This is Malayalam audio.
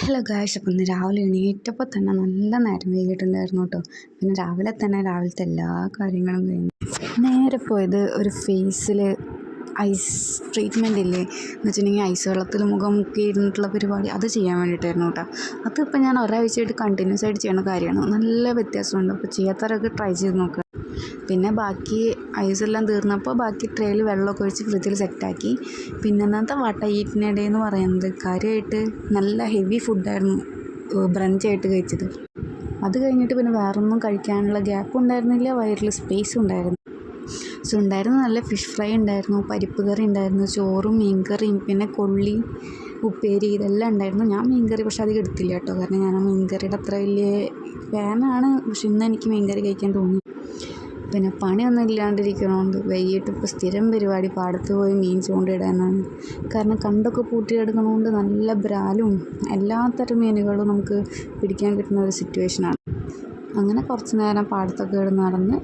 ഹലോ ഗായ്സ്, അപ്പം ഇന്ന് രാവിലെ എണീറ്റപ്പോൾ തന്നെ നല്ല നേരം വൈകിട്ടുണ്ടായിരുന്നു കേട്ടോ. പിന്നെ രാവിലത്തെ എല്ലാ കാര്യങ്ങളും കഴിഞ്ഞു നേരെ പോയത് ഒരു ഫേസിൽ ഐസ് ട്രീറ്റ്മെൻ്റ് ഇല്ലേ എന്ന് വെച്ചിട്ടുണ്ടെങ്കിൽ ഐസ് വെള്ളത്തിൽ മുഖം മുക്കി ഇരുന്നിട്ടുള്ള പരിപാടി അത് ചെയ്യാൻ വേണ്ടിയിട്ടായിരുന്നു കേട്ടോ. അതിപ്പോൾ ഞാൻ ഒരാഴ്ചയായിട്ട് കണ്ടിന്യൂസ് ആയിട്ട് ചെയ്യുന്ന കാര്യമാണ്. നല്ല വ്യത്യാസമുണ്ട്. അപ്പോൾ ചെയ്യാത്തവരൊക്കെ ട്രൈ ചെയ്ത് നോക്കുക. പിന്നെ ബാക്കി ഐസെല്ലാം തീർന്നപ്പോൾ ബാക്കി ട്രേയിൽ വെള്ളമൊക്കെ ഒഴിച്ച് ഫ്രിഡ്ജിൽ സെറ്റാക്കി. പിന്നെ ഇന്നത്തെ വാട്ട ഈറ്റിനിടെ എന്ന് പറയുന്നത് കാര്യമായിട്ട് നല്ല ഹെവി ഫുഡായിരുന്നു ബ്രഞ്ചായിട്ട് കഴിച്ചത്. അത് കഴിഞ്ഞിട്ട് പിന്നെ വേറൊന്നും കഴിക്കാനുള്ള ഗ്യാപ്പും ഉണ്ടായിരുന്നില്ല, വയറിൽ സ്പേസും ഉണ്ടായിരുന്നു. സോ ഉണ്ടായിരുന്നു നല്ല ഫിഷ് ഫ്രൈ ഉണ്ടായിരുന്നു, പരിപ്പ് കറി ഉണ്ടായിരുന്നു, ചോറും മീൻകറിയും, പിന്നെ കൊള്ളി ഉപ്പേരി ഇതെല്ലാം ഉണ്ടായിരുന്നു. ഞാൻ മീൻകറി പക്ഷെ അധികം എടുത്തില്ല കേട്ടോ, കാരണം ഞാൻ ആ മീൻകറിയുടെ അത്ര വലിയ ഫാനാണ്. പക്ഷെ ഇന്ന് എനിക്ക് മീൻകറി കഴിക്കാൻ തോന്നി. പിന്നെ പണിയൊന്നും ഇല്ലാണ്ടിരിക്കണോണ്ട് വൈകിട്ട് ഇപ്പോൾ സ്ഥിരം പരിപാടി പാടത്ത് പോയി മീൻ ചൂണ്ടയിടാനാണ്. കാരണം കണ്ടൊക്കെ പൂട്ടിയെടുക്കണോണ്ട് നല്ല ബ്രാലും എല്ലാത്തരം മീനുകളും നമുക്ക് പിടിക്കാൻ കിട്ടുന്ന ഒരു സിറ്റുവേഷനാണ്. അങ്ങനെ കുറച്ച് നേരം പാടത്തൊക്കെ നടന്ന്